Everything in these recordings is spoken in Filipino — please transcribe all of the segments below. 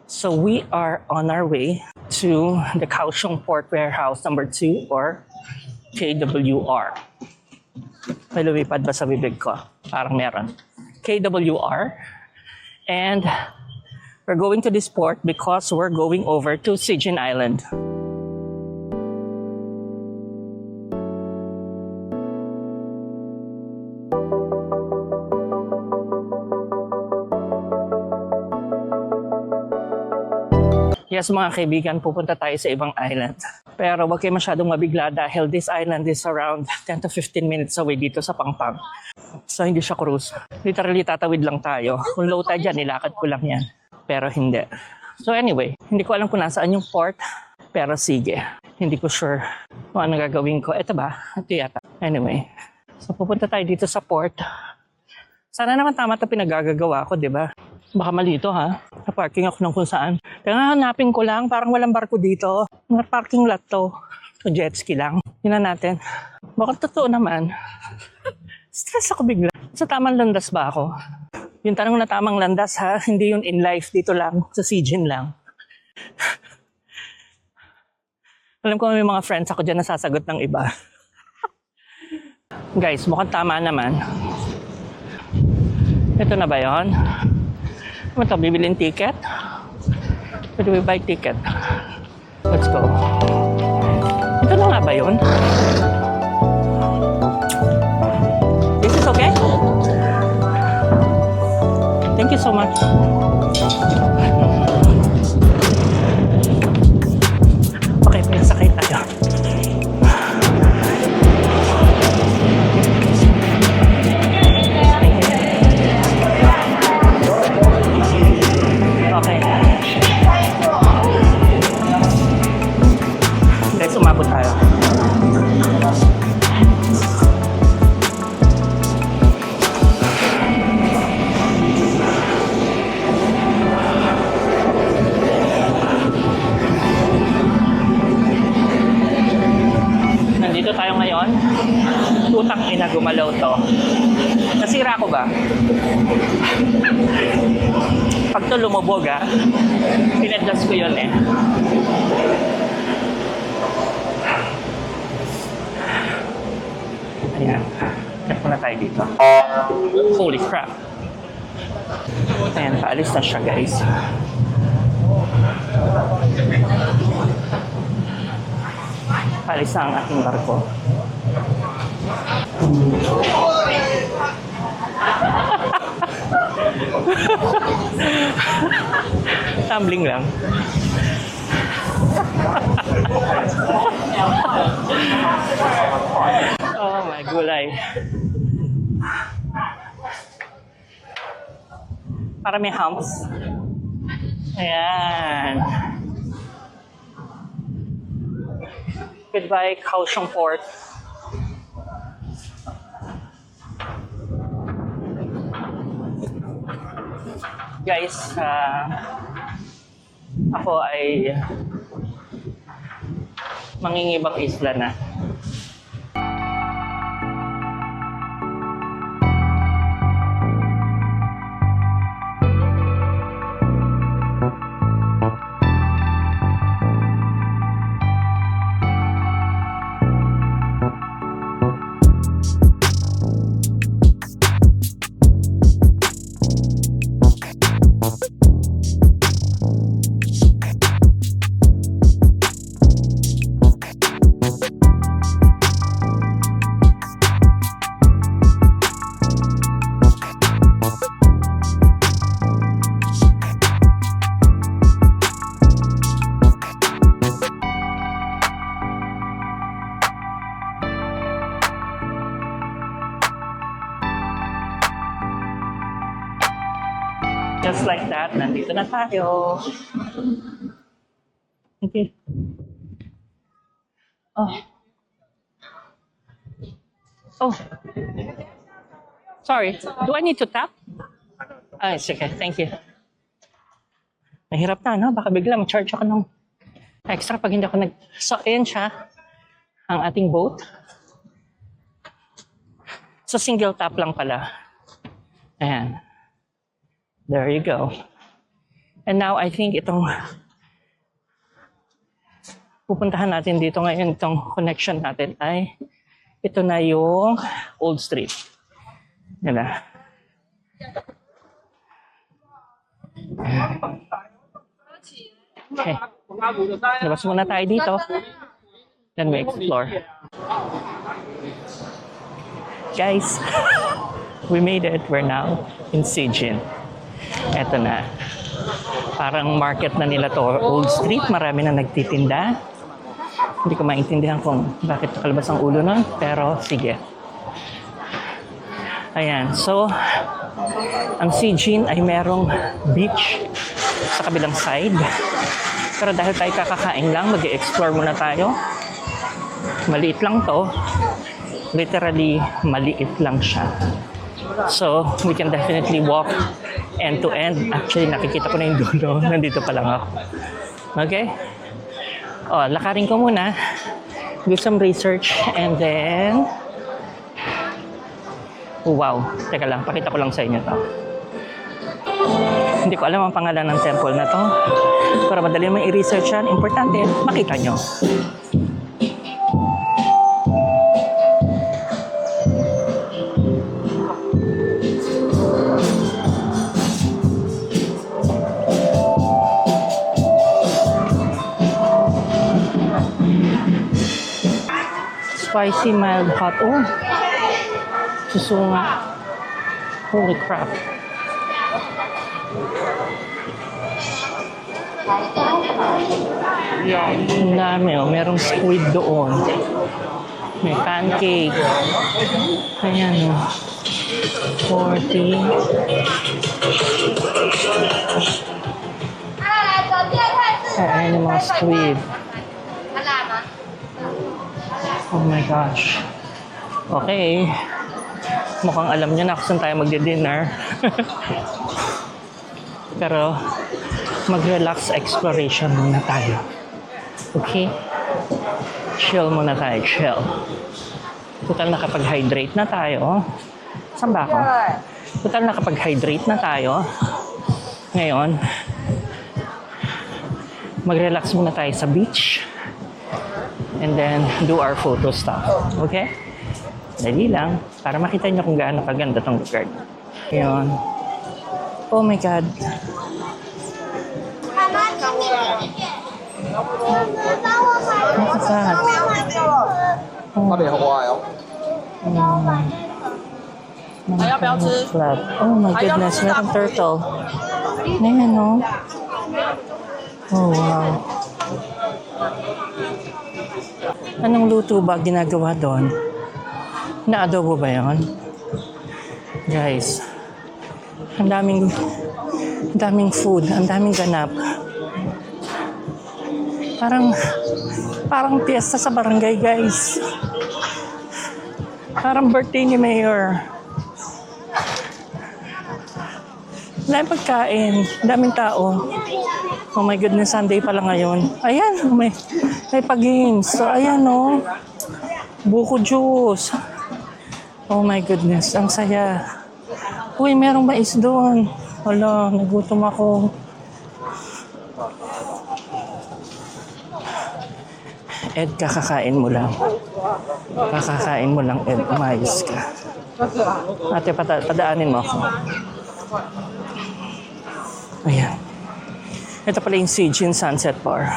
So we are on our way to the Kaohsiung Port Warehouse number 2 or KWR. May lumipad ba sa bibig ko? Parang meron. KWR. And we're going to this port because we're going over to Sijin Island. Yes, mga kaibigan, pupunta tayo sa ibang island. Pero wag kayo masyadong mabigla dahil this island is around 10 to 15 minutes away dito sa Pangpang. So hindi siya cruise. Literally tatawid lang tayo. Kung low tide yan, nilakad ko lang yan. Pero hindi. So anyway, hindi ko alam kung nasaan yung port. Pero sige, hindi ko sure kung ano gagawin ko. Ito ba? Ito yata. Anyway, so pupunta tayo dito sa port. Sana naman tama ito pinagagagawa ko, di ba? Baka mali ito ha. Na-parking ako ng kung saan. Kaya hanapin ko lang, parang walang barko dito. Mga parking lot to. So jet ski lang. Yun na natin. Baka totoo naman. Stress ako bigla. Sa tamang landas ba ako? Yung tanong na tamang landas ha, hindi yun in life. Dito lang, sa Sijin lang. Alam ko may mga friends ako dyan na sasagot ng iba. Guys, mukhang tama naman. Ito na ba yun? Ano ito? Bibilin ticket? Where do we buy ticket? Let's go. Ito na nga ba yun? This is okay? Thank you so much. Okay, pinasakay tayo. Okay. Guys, umabot tayo. Nandito tayo ngayon. Utang ina, gumalaw to. Nasira ko ba? Pag ito lumubog pinadjust ko yun eh. Ayan. Check muna tayo dito. Holy crap. Ayan, paalis na siya guys. Paalis na ang ating barko. Tumbling lang. Oh my gulay. Para may humps. Ayan. Goodbye, Kaohsiung Port. Guys, ako ay mangingibang isla na. Just like that, nandito na tayo. Okay. Oh. Oh. Sorry. Do I need to tap? Ay, sige. Thank you. Mahirap na, no? Baka bigla ma-charge ako ng extra pag hindi ako nag... So, ayan siya. Ang ating boat. So, single tap lang pala. Ayan. There you go. And now, I think itong pupuntahan natin dito ngayon, itong connection natin ay ito na yung Old Street. Yan na. Okay. Labas muna tayo dito. Then we explore. Guys, we made it. We're now in Sijin. Eto na. Parang market na nila to. Old Street. Marami na nagtitinda. Hindi ko maintindihan kung bakit nakalabas ang ulo nun. Pero sige. Ayan. So, ang Sijin ay merong beach sa kabilang side. Pero dahil tayo kakakain lang, mag-explore muna tayo. Maliit lang to. Literally, maliit lang siya. So, we can definitely walk end to end. Actually, nakikita ko na yung dulo. Nandito pa lang ako. Okay? O, lakarin ko muna. Do some research and then... Oh, wow. Teka lang, pakita ko lang sa inyo to. Hindi ko alam ang pangalan ng temple na to. Para madali naman i-research yan. Importante, makita nyo. Spicy mild hot. Oh, susunga. Holy crap. Ang dami, oh. Merong squid doon. May pancake. Ayan, oh. 40. Ayan yung mga squid. Oh my gosh. Okay. Mukhang alam niyo na kung saan tayo magdi-dinner. Pero, mag-relax exploration muna tayo. Okay? Chill muna tayo, chill. Total nakapag-hydrate na tayo. Saan ba ako? Total nakapag-hydrate na tayo. Ngayon, mag-relax muna tayo sa beach. And then, do our photo stuff. Okay? Dali lang. Para makita niyo kung gaano kaganda tong lugar. Ngayon. Oh my God. What's that? Oh my goodness, merong turtle. Ayan, no? Oh, wow. Anong luto ba ginagawa doon? Na-adobo ba yun? Guys, ang daming food, ang daming ganap. Parang piyesta sa barangay, guys. Parang birthday ni Mayor. Daming pagkain, daming tao. Oh my goodness, Sunday pala ngayon. Ayan, may pag-games. So, ayan, oh. Buko juice. Oh my goodness, ang saya. Uy, merong mais doon. Hala, nagutom ako. Ed, kakakain mo lang. Kakakain mo lang, Ed. Umayos ka. Ate, padaanin mo ako. Ayan. Ito pala yung Sijin Sunset Bar.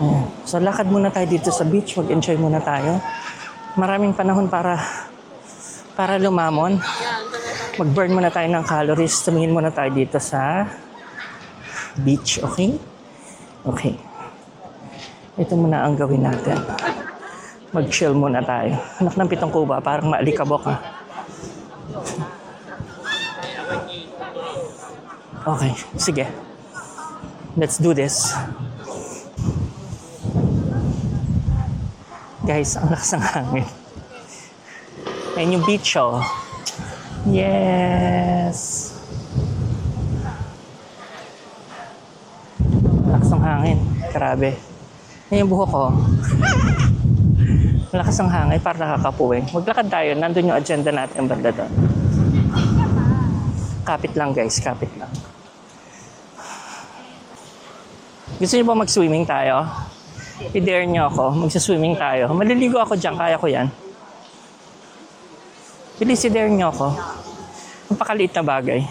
Ayan. So, lakad muna tayo dito sa beach. Mag-enjoy muna tayo. Maraming panahon para lumamon. Mag-burn muna tayo ng calories. Tumingin muna tayo dito sa beach, okay? Okay. Ito muna ang gawin natin. Mag-chill muna tayo. Anak ng pitong kuba, parang maalikabok, ha? Okay, sige. Let's do this. Guys, ang lakas ng hangin. Ayan yung beach, oh. Yes! Lakas ng hangin. Grabe. Ayan yung buhok ko. Lakas ng hangin para nakakapuwing. Maglakad tayo. Nandun yung agenda natin banda doon. Kapit lang, guys. Kapit lang. Gusto niyo ba mag-swimming tayo? I-dare niyo ako. Magsa-swimming tayo. Maliligo ako dyan. Kaya ko yan. Bilis, i-dare niyo ako. Napakaliit na bagay.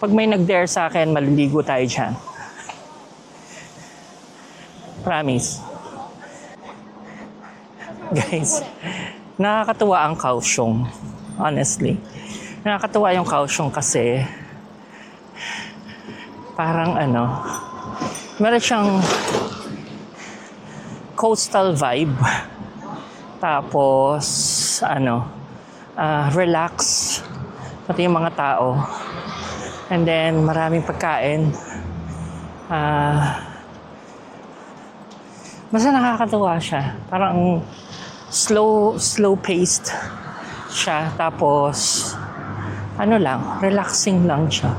Pag may nag-dare sa akin, maliligo tayo dyan. Promise. Guys, nakakatuwa ang Kaohsiung. Honestly. Nakakatuwa yung Kaohsiung kasi parang meron siyang coastal vibe. Tapos, relax. Pati yung mga tao. And then, maraming pagkain. Basta nakakatuwa siya. Parang slow-paced siya. Tapos, relaxing lang siya.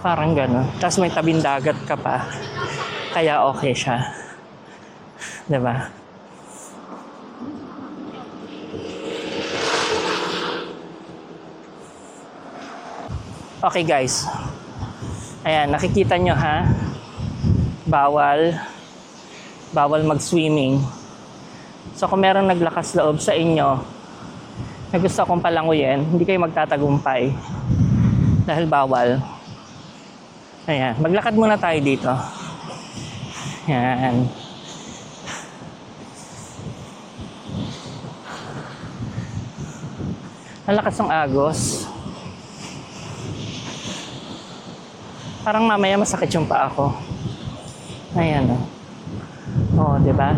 Parang gano'n. Tapos may tabing dagat ka pa. Kaya okay siya. Diba? Okay guys. Ayan, nakikita nyo ha. Bawal mag-swimming. So kung meron naglakas loob sa inyo na gusto akong palanguyin, hindi kayo magtatagumpay. Dahil bawal. Ayan, maglakad muna tayo dito. Ayan. Ang lakas ng agos. Parang mamaya masakit yung paa ko. Ayan o. Oh, di ba?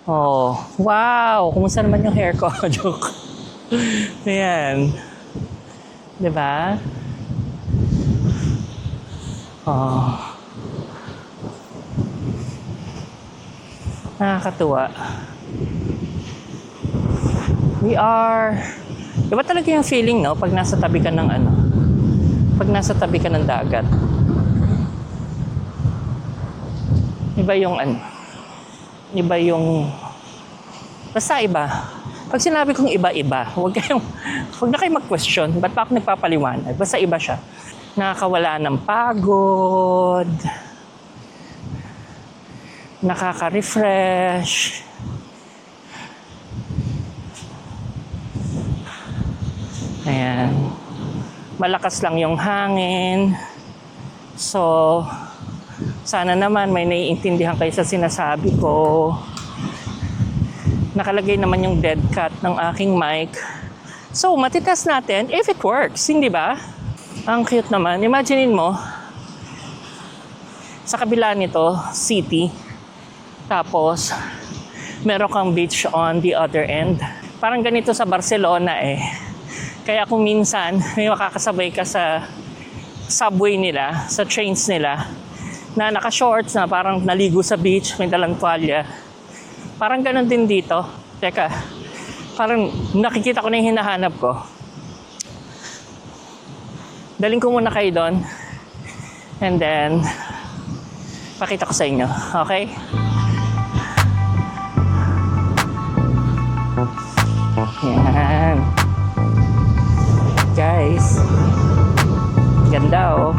Oh, wow! Kumusta naman yung hair ko? Joke. Ayan. Di ba? Oh. Nakakatuwa. We are... Diba talaga yung feeling, no? Pag nasa tabi ka ng pag nasa tabi ka ng dagat. Iba yung Iba yung... Basta iba. Pag sinabi kong iba-iba, huwag na kayo mag-question. Ba't pa ako nagpapaliwanag? Basta iba siya. Nakakawala ng pagod. Nakaka-refresh. Ayan. Malakas lang yung hangin. So, sana naman may naiintindihan kayo sa sinasabi ko. Nakalagay naman yung dead cat ng aking mic. So, matitest natin if it works. Hindi ba? Ang cute naman. Imaginein mo, sa kabila nito, city. Tapos, meron kang beach on the other end. Parang ganito sa Barcelona eh. Kaya kung minsan, may makakasabay ka sa subway nila, sa trains nila, na naka-shorts na parang naligo sa beach, may dalang tuwalya. Parang ganun din dito. Teka, parang nakikita ko na yung hinahanap ko. Daling ko muna kayo doon. And then, pakita ko sa inyo. Okay? Yan. Guys. Ganda oh.